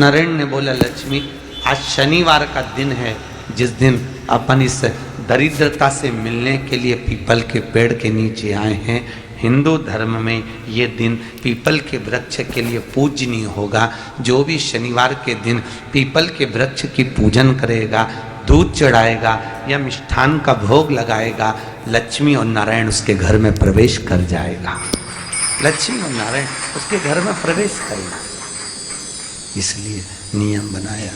नारायण ने बोला, लक्ष्मी आज शनिवार का दिन है जिस दिन अपन इस दरिद्रता से मिलने के लिए पीपल के पेड़ के नीचे आए हैं। हिंदू धर्म में ये दिन पीपल के वृक्ष के लिए पूजनीय होगा। जो भी शनिवार के दिन पीपल के वृक्ष की पूजन करेगा, दूध चढ़ाएगा या मिष्ठान का भोग लगाएगा, लक्ष्मी और नारायण उसके घर में प्रवेश कर जाएगा। लक्ष्मी और नारायण उसके घर में प्रवेश करेगा। इसलिए नियम बनाया।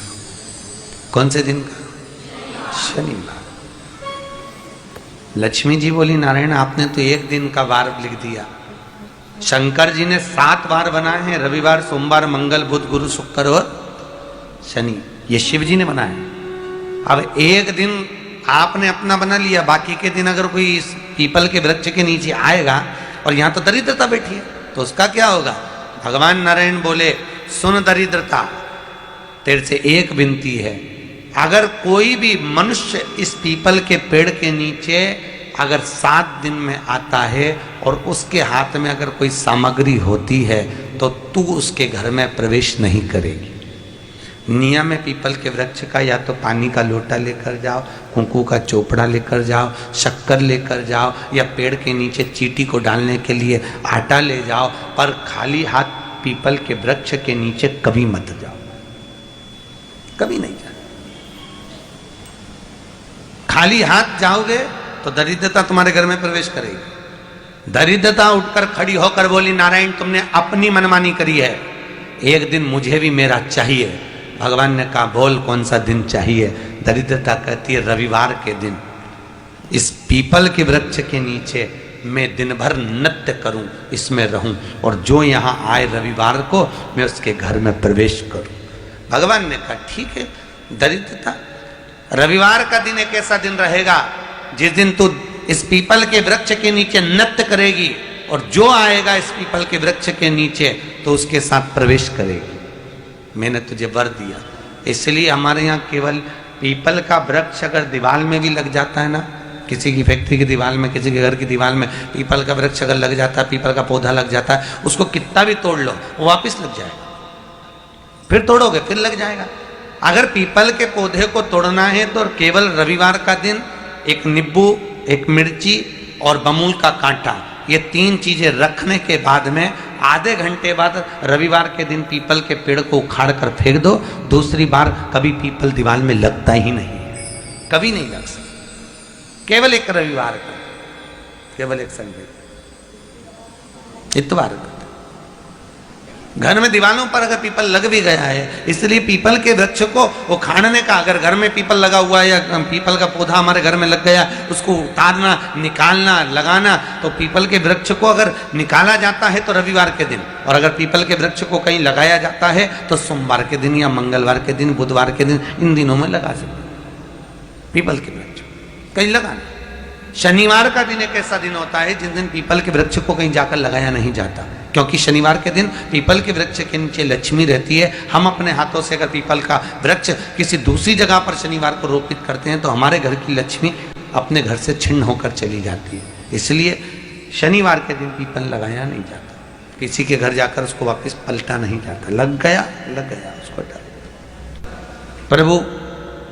कौन से दिन का? शनिवार। लक्ष्मी जी बोली, नारायण आपने तो एक दिन का वार लिख दिया। शंकर जी ने 7 वार बनाए हैं, रविवार, सोमवार, मंगल, बुध, गुरु, शुक्र और शनि। ये शिव जी ने बनाया। अब एक दिन आपने अपना बना लिया, बाकी के दिन अगर कोई इस पीपल के वृक्ष के नीचे आएगा और यहाँ तो दरिद्रता बैठी है तो उसका क्या होगा? भगवान नारायण बोले, सुन दरिद्रता, तेरे से एक विनती है, अगर कोई भी मनुष्य इस पीपल के पेड़ के नीचे अगर 7 दिन में आता है और उसके हाथ में अगर कोई सामग्री होती है तो तू उसके घर में प्रवेश नहीं करेगी। नियम है पीपल के वृक्ष का, या तो पानी का लोटा लेकर जाओ, कुंकू का चोपड़ा लेकर जाओ, शक्कर लेकर जाओ, या पेड़ के नीचे चींटी को डालने के लिए आटा ले जाओ, पर खाली हाथ पीपल के वृक्ष के नीचे कभी मत जाओ, कभी नहीं जाओ। खाली हाथ जाओगे तो दरिद्रता तुम्हारे घर में प्रवेश करेगी। दरिद्रता उठकर खड़ी होकर बोली, नारायण तुमने अपनी मनमानी करी है, एक दिन मुझे भी मेरा चाहिए। भगवान ने कहा, बोल कौन सा दिन चाहिए? दरिद्रता कहती है, रविवार के दिन इस पीपल के वृक्ष के नीचे मैं दिन भर नृत्य करूं, इसमें रहूं, और जो यहाँ आए रविवार को मैं उसके घर में प्रवेश करूं। भगवान ने कहा, ठीक है। दरिद्रता, रविवार का दिन एक ऐसा दिन रहेगा जिस दिन तू इस पीपल के वृक्ष के नीचे नृत्य करेगी और जो आएगा इस पीपल के वृक्ष के नीचे तो उसके साथ प्रवेश करेगी। मैंने तुझे वर दिया। इसलिए हमारे यहाँ केवल पीपल का वृक्ष अगर दीवार में भी लग जाता है ना, किसी की फैक्ट्री की दीवार में, किसी के घर की दीवार में पीपल का वृक्ष अगर लग जाता है, पीपल का पौधा लग जाता है, उसको कितना भी तोड़ लो वो वापस लग जाएगा। फिर तोड़ोगे फिर लग जाएगा। अगर पीपल के पौधे को तोड़ना है तो केवल रविवार का दिन एक नींबू, एक मिर्ची और बमूल का कांटा, ये 3 चीजें रखने के बाद में आधे घंटे बाद रविवार के दिन पीपल के पेड़ को उखाड़ कर फेंक दो। दूसरी बार कभी पीपल दीवार में लगता ही नहीं है, कभी नहीं लग सकता। केवल एक रविवार का, केवल एक संडे, इतवार का। घर में दीवारों पर अगर पीपल लग भी गया है, इसलिए पीपल के वृक्ष को उखाड़ने का, अगर घर में पीपल लगा हुआ है या पीपल का पौधा हमारे घर में लग गया, उसको उतारना, निकालना, लगाना, तो पीपल के वृक्ष को अगर निकाला जाता है तो रविवार के दिन, और अगर पीपल के वृक्ष को कहीं लगाया जाता है तो सोमवार के दिन या मंगलवार के दिन, बुधवार के दिन, इन दिनों में लगा सकते पीपल के वृक्ष कहीं लगाना। शनिवार का दिन एक ऐसा दिन होता है जिस दिन पीपल के वृक्ष को कहीं जाकर लगाया नहीं जाता, क्योंकि शनिवार के दिन पीपल के वृक्ष के नीचे लक्ष्मी रहती है। हम अपने हाथों से अगर पीपल का वृक्ष किसी दूसरी जगह पर शनिवार को रोपित करते हैं तो हमारे घर की लक्ष्मी अपने घर से छिन्न होकर चली जाती है। इसलिए शनिवार के दिन पीपल लगाया नहीं जाता, किसी के घर जाकर उसको वापस पलटा नहीं जाता। लग गया उसको डाल। प्रभु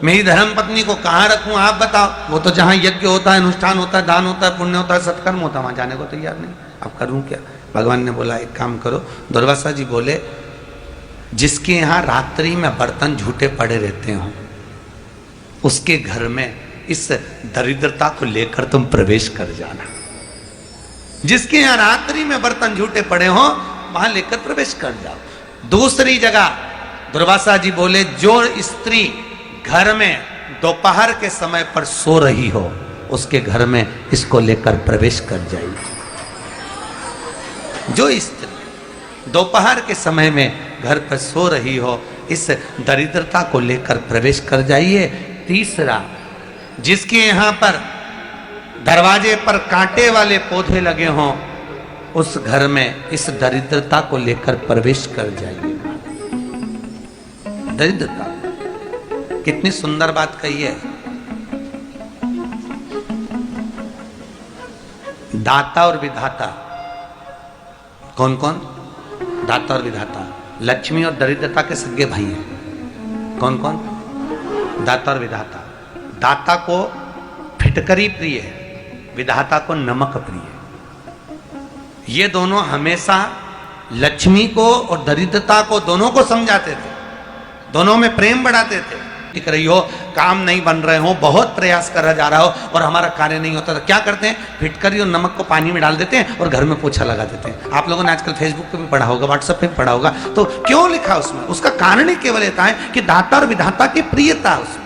मेरी धर्म पत्नी को कहाँ रखूं आप बताओ? वो तो जहाँ यज्ञ होता है, अनुष्ठान होता है, दान होता है, पुण्य होता है, सत्कर्म होता है, वहां जाने को तैयार नहीं। अब करूं क्या? भगवान ने बोला, एक काम करो। दुर्वासा जी बोले, जिसके यहाँ रात्रि में बर्तन झूठे पड़े रहते हो उसके घर में इस दरिद्रता को लेकर तुम प्रवेश कर जाना। जिसके यहाँ रात्रि में बर्तन झूठे पड़े हो वहां लेकर प्रवेश कर जाओ। दूसरी जगह दुर्वासा जी बोले, जो स्त्री घर में दोपहर के समय पर सो रही हो उसके घर में इसको लेकर प्रवेश कर जाइए। जो स्त्री दोपहर के समय में घर पर सो रही हो इस दरिद्रता को लेकर प्रवेश कर जाइए। तीसरा, जिसके यहाँ पर दरवाजे पर कांटे वाले पौधे लगे हों उस घर में इस दरिद्रता को लेकर प्रवेश कर जाइए। दरिद्रता, कितनी सुंदर बात कही है। दाता और विधाता, कौन कौन? दाता और विधाता। लक्ष्मी और दरिद्रता के सगे भाई हैं। कौन कौन? दाता और विधाता। दाता को फिटकरी प्रिय है, विधाता को नमक प्रिय है। ये दोनों हमेशा लक्ष्मी को और दरिद्रता को दोनों को समझाते थे, दोनों में प्रेम बढ़ाते थे। दिख रही हो, काम नहीं बन रहे हो, बहुत प्रयास करा जा रहा हो और हमारा कार्य नहीं होता, तो क्या करते हैं? फिटकरी और नमक को पानी में डाल देते हैं और घर में पोछा लगा देते हैं। आप लोगों ने आजकल फेसबुक पे भी पढ़ा होगा, व्हाट्सएप पे भी पढ़ा होगा। तो क्यों लिखा उसमें? उसका कारण ही केवल ये है कि दाता और विधाता की प्रियता उसमें।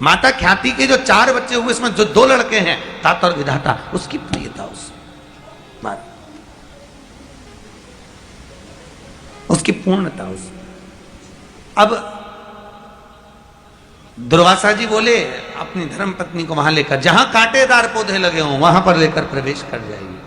माता ख्याति के जो 4 बच्चे हुए, इसमें जो 2 लड़के हैं, दाता और विधाता, उसकी प्रियता उसमें, उसकी पूर्णता उसमें। अब दुर्वासा जी बोले अपनी धर्म पत्नी को वहां लेकर, जहां कांटेदार पौधे लगे हों वहां पर लेकर प्रवेश कर जाइए।